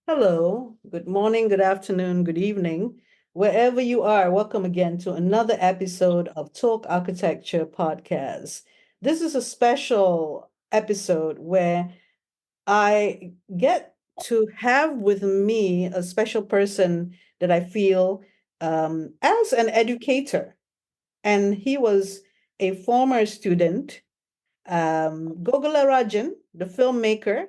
Hello, good morning, good afternoon, good evening. Wherever you are, welcome again to another episode of Talk Architecture Podcast. This is a special episode where I get to have with me a special person that I feel as an educator. And he was a former student, Gogularaajan, the filmmaker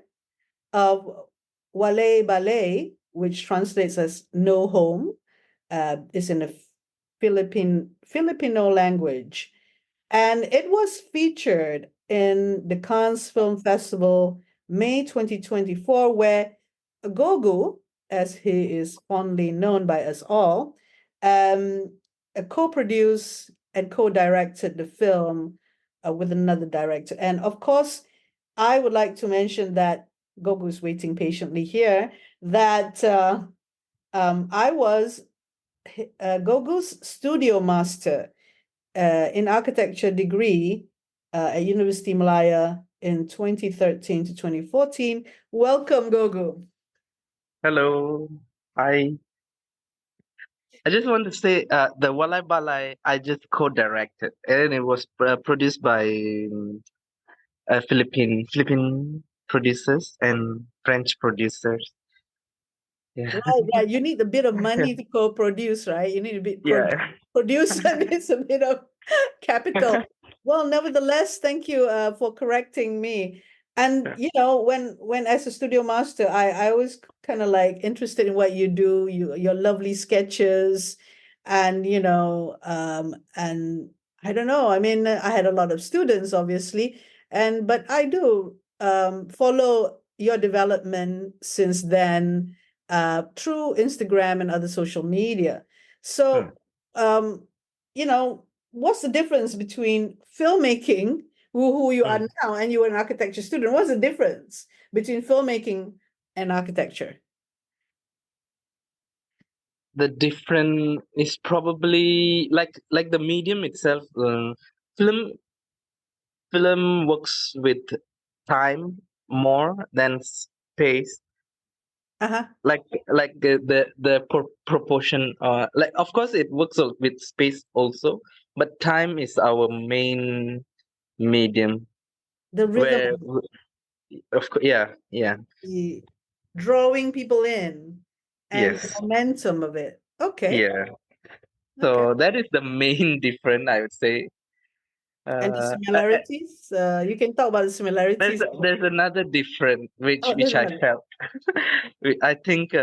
of Walay Balay, which translates as no home, is in the Filipino language. And it was featured in the Cannes Film Festival May 2024, where Gogu, as he is fondly known by us all, um, co-produced and co-directed the film with another director. And of course, I would like to mention that Gogu's waiting patiently here, that I was Gogu's studio master in architecture degree at University Malaya in 2013 to 2014. Welcome, Gogu. Hello. I I just want to say the Walay Balay I just co-directed and it was produced by Philippine producers and French producers. Yeah. Right, yeah, you need a bit of money to co-produce, right? You need a bit Yeah. producer needs a bit of capital. Well, nevertheless, thank you for correcting me. And when as a studio master, I was kind of like interested in what you do, your lovely sketches, and and I don't know. I mean, I had a lot of students, obviously, and but I do follow your development since then through Instagram and other social media. Hmm. So, what's the difference between filmmaking, who you are Hmm. now, and you were an architecture student? What's the difference between filmmaking and architecture? The different is probably like the medium itself. Film film works with time more than space. Uh-huh. Like the proportion like of course it works with space also, but time is our main medium The rhythm where of course, yeah, the drawing people in and the yes, momentum of it. Okay. yeah, Okay. so that is the main difference, I would say. And the Uh, similarities, you can talk about the similarities. there's another difference Oh, which there's I another. felt. I think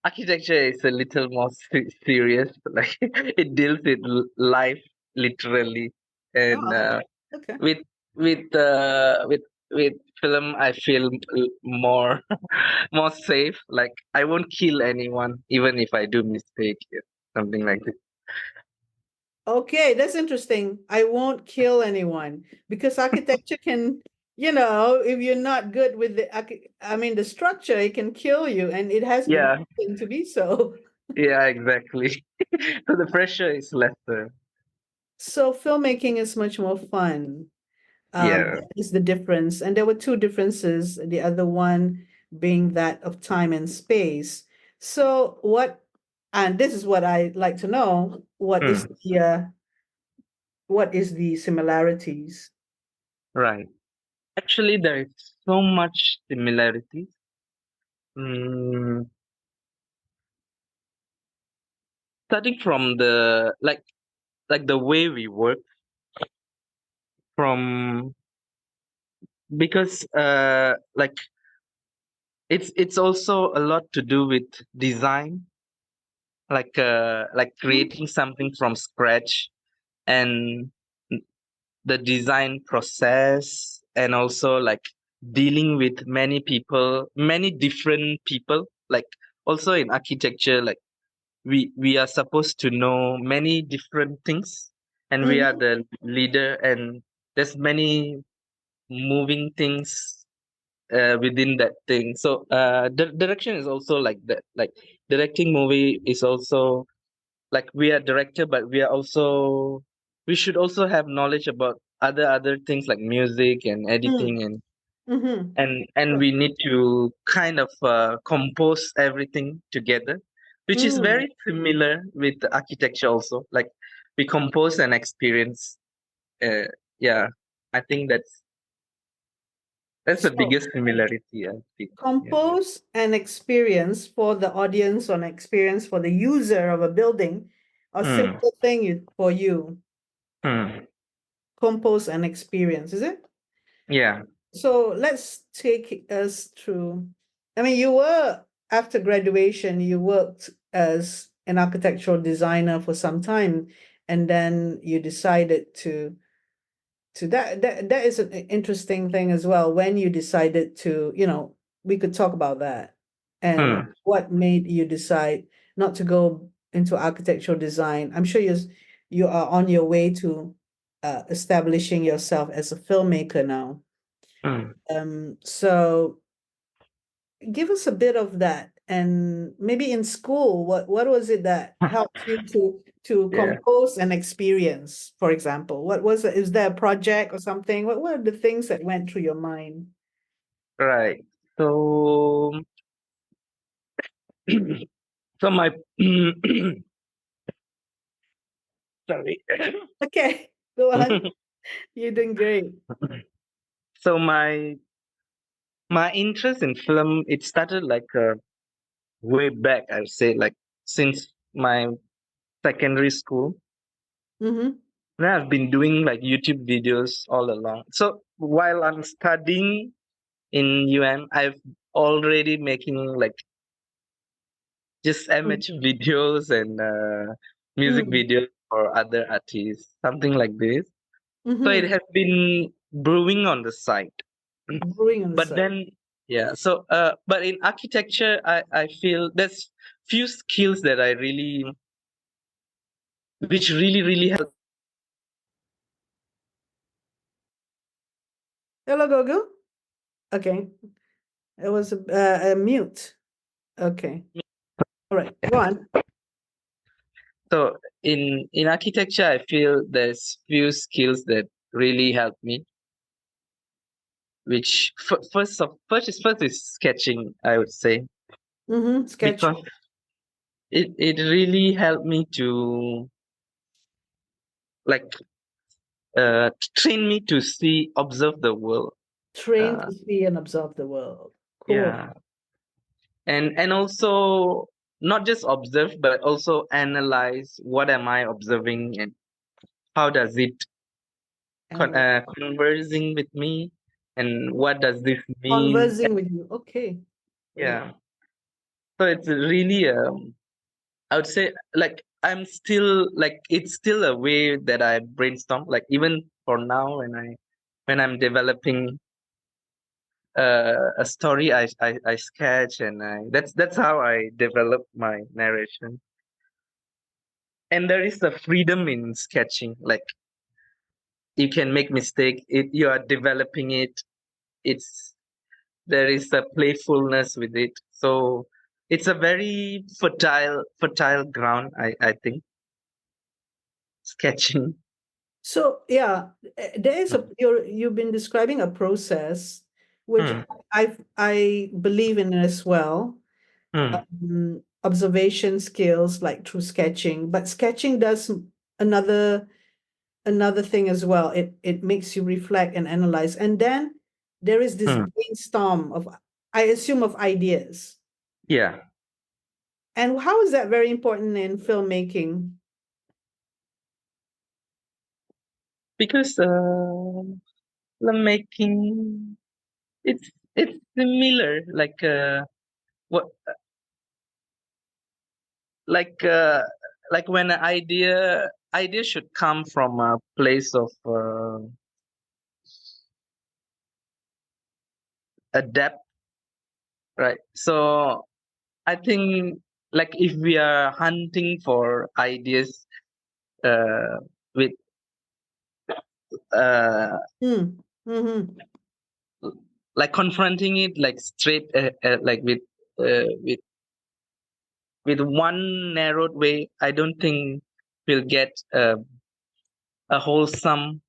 architecture is a little more serious. Like it deals with life literally, and Oh, okay. with with uh, with with film, I feel more more safe. Like I won't kill anyone, even if I do mistake, yeah, something like this. Okay, that's interesting. I won't kill anyone because architecture can, if you're not good with I mean, the structure, it can kill you, and it has been Yeah, proven to be so. yeah, exactly. So the pressure is lesser. So filmmaking is much more fun. Yeah. That is the difference. And there were two differences. The other one being that of time and space. So and this is what I like to know, Hmm. what is the similarities? Right. Actually, there is so much similarities. Mm, Starting from the like the way we work from because like it's also a lot to do with design, like creating something from scratch and the design process, and also like dealing with many different people, like also in architecture, like we are supposed to know many different things, and we are Mm-hmm. the leader, and there's many moving things within that thing. So the direction is also like that. Like directing movie is also like we are director, but we should also have knowledge about other things like music and editing and and we need to kind of compose everything together, which is very similar with the architecture also. Like we compose and experience. Yeah, I think that's the So biggest similarity, I think. Yeah. compose an experience for the audience or an experience for the user of a building, a Hmm. simple thing for you. Hmm. Compose an experience, is it? Yeah. So let's take us through. I mean, you were, after graduation, you worked as an architectural designer for some time, and then you decided to that is an interesting thing as well. When you decided to, we could talk about that and Hmm. what made you decide not to go into architectural design. I'm sure you are on your way to establishing yourself as a filmmaker now. Hmm. So give us a bit of that, and maybe in school, what was it that helped you to Yeah. compose an experience, for example? What was it? Is there a project or something? What were the things that went through your mind? Right. So, so my sorry. Okay, go on. You're doing great. So my interest in film, it started like way back. I'd say like since my secondary school. Mm-hmm. And I've been doing like YouTube videos all along. So while I'm studying in I've already making like just amateur videos and music Mm-hmm. videos for other artists, something like this. So it Mm-hmm. has been brewing on the side. Brewing on the But side. then, yeah. So, but in architecture, I feel there's few skills that which really help. Hello, Gogu. Okay, it was a mute. Okay, all right, go on. So in architecture, I feel there's few skills that really help me. Which first is sketching, I would say, Mm-hmm. Sketching. because it really helped me to like train me to see observe the world. Train Uh, to see and observe the world. Cool. yeah, and also not just observe but also analyze what am I observing and how does it And conversing with me and what does this mean. conversing with you. Okay, great. Yeah, so it's really I would say like I'm still like it's still a way that I brainstorm. Like even for now when I'm developing a story, I sketch and that's how I develop my narration. And there is a freedom in sketching. Like you can make mistake. You are developing it. It's there is a playfulness with it. So it's a very fertile ground. I think sketching. So yeah, there is you've been describing a process which Hmm. I believe in as well. Hmm. Observation skills like through sketching, but sketching does another another thing as well. It makes you reflect and analyze, and then there is this Hmm. brainstorm of, I assume, of ideas. Yeah. And how is that very important in filmmaking? Because filmmaking it's similar what like uh like when an idea should come from a place of a depth, right? So I think like if we are hunting for ideas uh with uh Mm, mm-hmm. like confronting it like straight like with one narrowed way, I don't think we'll get a wholesome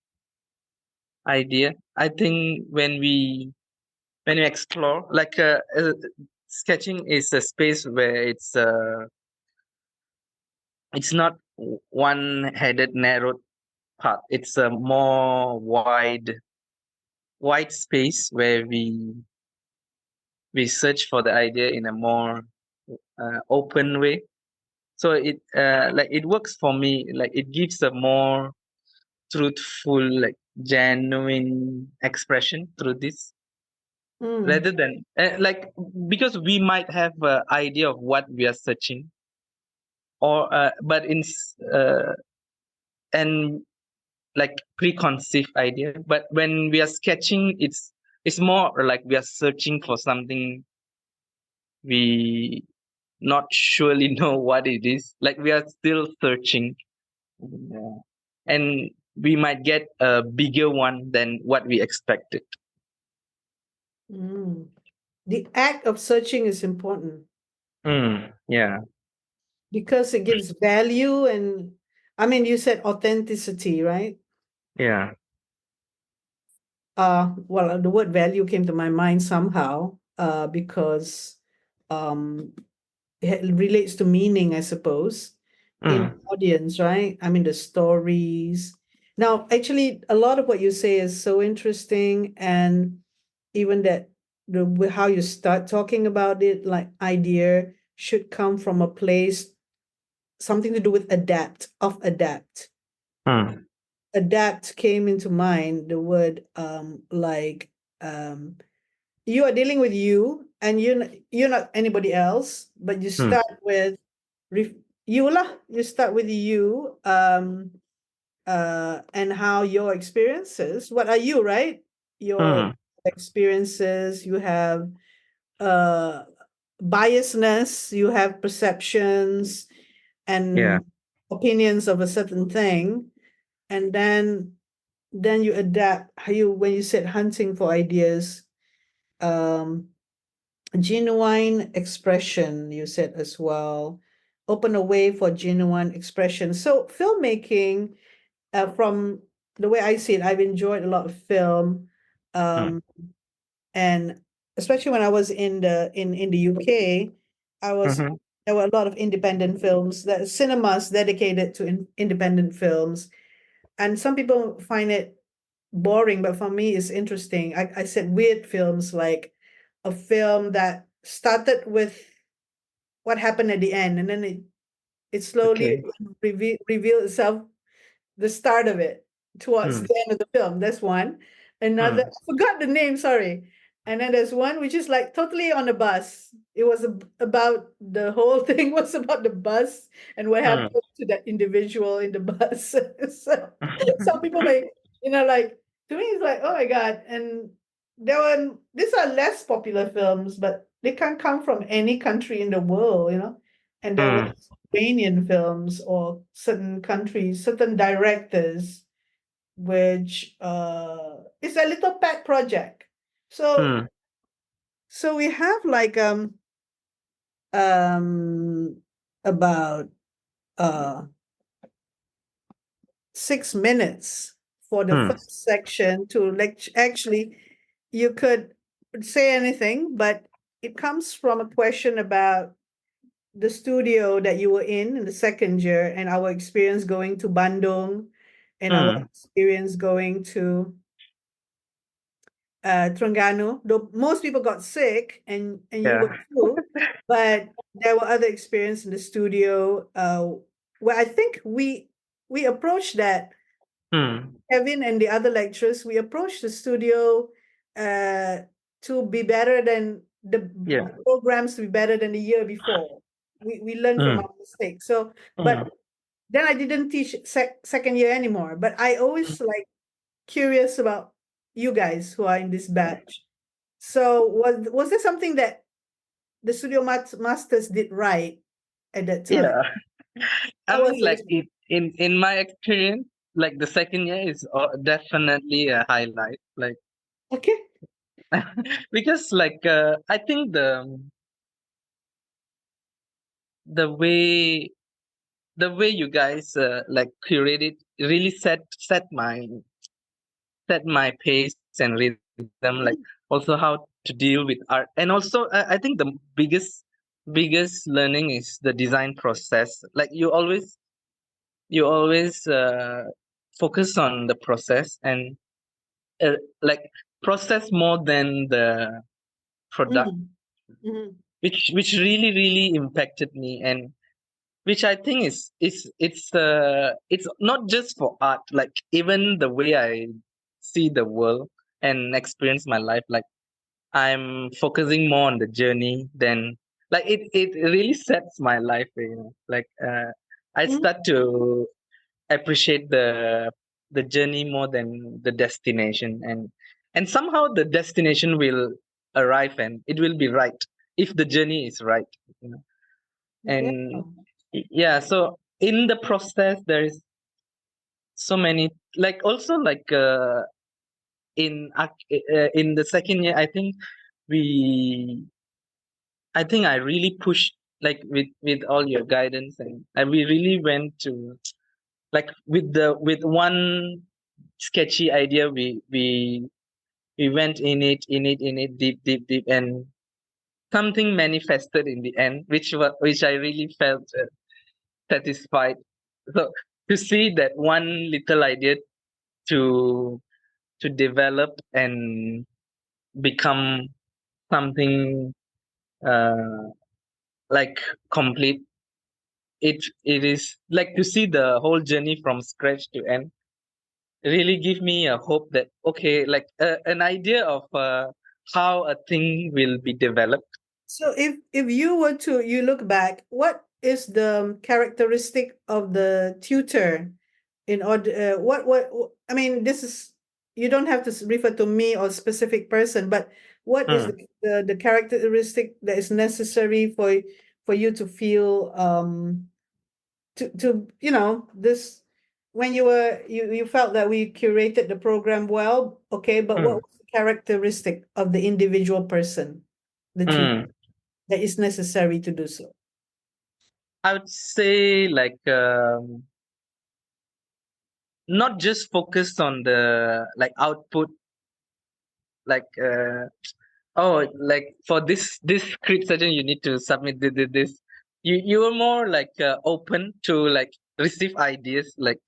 idea. I think when we when you explore, like sketching is a space where it's not one-headed narrow path. It's a more wide space where we search for the idea in a more open way. So it works for me. Like it gives a more truthful, like genuine expression through this, rather than like, because we might have an idea of what we are searching, or but and like preconceived idea. But when we are sketching, it's more like we are searching for something we not surely know what it is. Like we are still searching. Yeah. And we might get a bigger one than what we expected. The act of searching is important Yeah. because it gives value, and I mean, you said authenticity, right? Yeah. Well, the word value came to my mind somehow, because it relates to meaning, I suppose, in Mm. audience, right? I mean, the stories. Now, actually, a lot of what you say is so interesting, and even that how you start talking about it, like idea should come from a place, something to do with adapt. Mm. Adapt came into mind, the word, like, um you are dealing with you, and you're not anybody else, but you Mm. start with you lah. You start with you, and how your experiences. What are you, right? Your Mm. experiences. You have uh biasness. You have perceptions Yeah. and opinions of a certain thing, and then you adapt. How you when you said hunting for ideas, um genuine expression, you said as well. Open a way for genuine expression. So filmmaking, from the way I see it, I've enjoyed a lot of film, Mm. um, and especially when I was in the UK, I was Mm-hmm. there were a lot of independent films, that cinemas dedicated to independent films, and some people find it boring, but for me, it's interesting. I said weird films, like a film that started with what happened at the end, and then it slowly Okay. revealed itself, the start of it, towards Mm. the end of the film. That's one. Another, Mm. I forgot the name, sorry. And then there's one which is like totally on a bus. It was about the whole thing was about the bus and what Mm. happened to that individual in the bus. So some people may, like, to me it's like, oh my God. And these are less popular films, but they can come from any country in the world. And there were Mm. Iranian films, or certain countries, certain directors, which is a little pet project. So Mm. so we have like um about uh 6 minutes for the Mm. first section to actually, you could say anything, but it comes from a question about the studio that you were in the second year, and our experience going to Bandung, and our Mm. experience going to Terengganu. Though most people got sick, and you Yeah. were too, but there were other experience in the studio, where I think we approached that. Mm. Kevin and the other lecturers, we approached the studio uh, to be better than Yeah. the programs, to be better than the year before. We learned from Mm. our mistakes. So, but Mm. then I didn't teach second year anymore. But I always like curious about you guys who are in this batch. So was there something that the studio masters did right at that time? Yeah. I What was mean, it? like in my experience, like the second year is definitely a highlight. Like Okay. because like I think the way the way you guys like curated really set my pace and rhythm. Like also how to deal with art. And also, I think the biggest learning is the design process. Like you always focus on the process and like process more than the product, Mm, mhm. which really impacted me, and which I think it's not just for art, like even the way I see the world and experience my life. Like I'm focusing more on the journey than like it really sets my life, like I Mm. start to appreciate the journey more than the destination, and somehow the destination will arrive and it will be right if the journey is right, you know. Yeah. And yeah, so in the process there is so many, like also like in the second year, we I think I really pushed, like with all your guidance, and we really went to, like with one sketchy idea, we went in it deep, and something manifested in the end, which I really felt satisfied. So to see that one little idea to develop and become something uh, like complete, it is like to see the whole journey from scratch to end really give me a hope that okay, like an idea of how a thing will be developed. So if you were to you look back, what is the characteristic of the tutor in order I mean, this is you don't have to refer to me or specific person, but what is Mm, the characteristic that is necessary for you to feel to this when you felt that we curated the program well, okay, but what mm, was the characteristic of the individual person, the tutor, mm. that is necessary to do so? I would say like not just focused on the like output, like oh, like for this script session you need to submit this. You were more like open to like receive ideas, like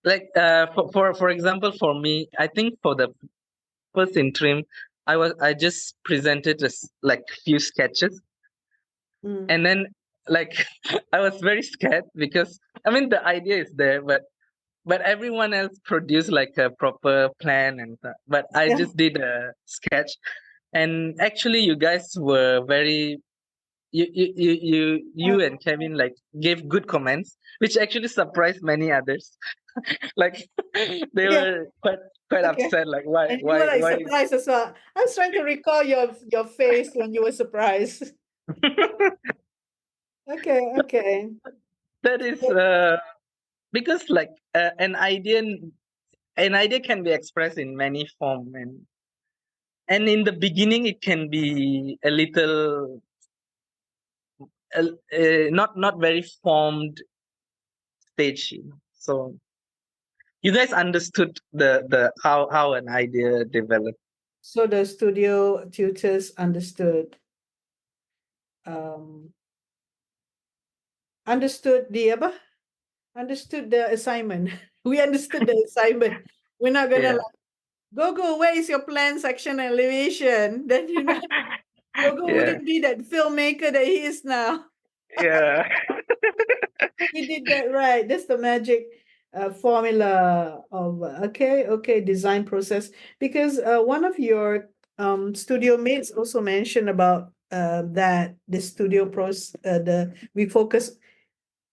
for example, for me, I think for the first interim, I just presented just like few sketches, Mm. and then like I was very scared because I mean the idea is there, but everyone else produced like a proper plan and stuff. But I Yeah, just did a sketch, and actually you guys were very, you and Kevin like gave good comments, which actually surprised many others. Like they yeah, were quite okay. upset, like why And you were why like why surprised as well. I was trying to recall your face when you were surprised. Okay, okay. that is because like an idea can be expressed in many form, and in the beginning it can be a little not very formed stage, so you guys understood the how an idea developed. So the studio tutors um understood the apa? Understood the assignment. We understood the assignment. We're not gonna Yeah. like Gogo, where is your plan, section, and elevation? Then Gogo Yeah. wouldn't be that filmmaker that he is now. Yeah. We did that right. That's the magic formula of okay, design process. Because one of your studio mates also mentioned about that the studio process, the we focus.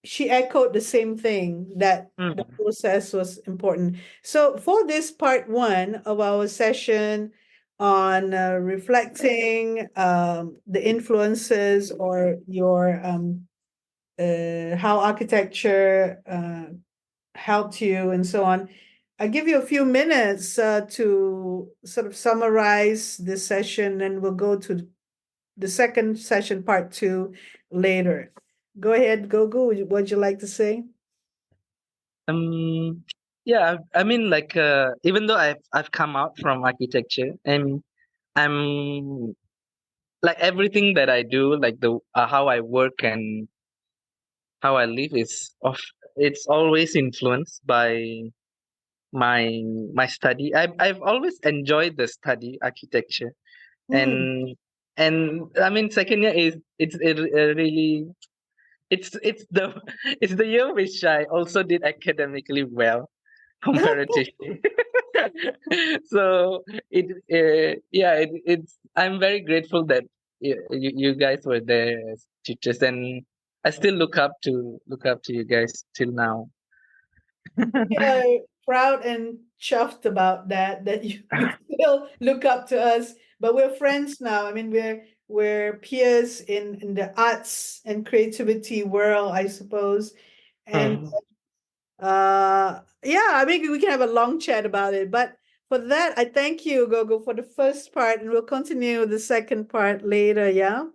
She echoed the same thing, that the Mm, process was important. So for this part one of our session on reflecting the influences or your how architecture helped you and so on. I give you a few minutes to sort of summarize this session, and we'll go to the second session, part two, later. Go ahead, Gogu. What'd you like to say? um yeah, I mean like even though I've come out from architecture, and I'm like everything that I do, like the how I work and how I live is of it's always influenced by my my study. I've always enjoyed the study architecture, Mm. and I mean second year is really it's the it's the year which I also did academically well comparatively. So it's I'm very grateful that you guys were there as teachers, and I still look up to you guys till now. Yeah, proud and chuffed about that you still look up to us, but we're friends now. I mean, we're peers in the arts and creativity world, I suppose. And Mm. yeah, I mean, we can have a long chat about it, but for that, I thank you, Gogo, for the first part, and we'll continue the second part later. Yeah.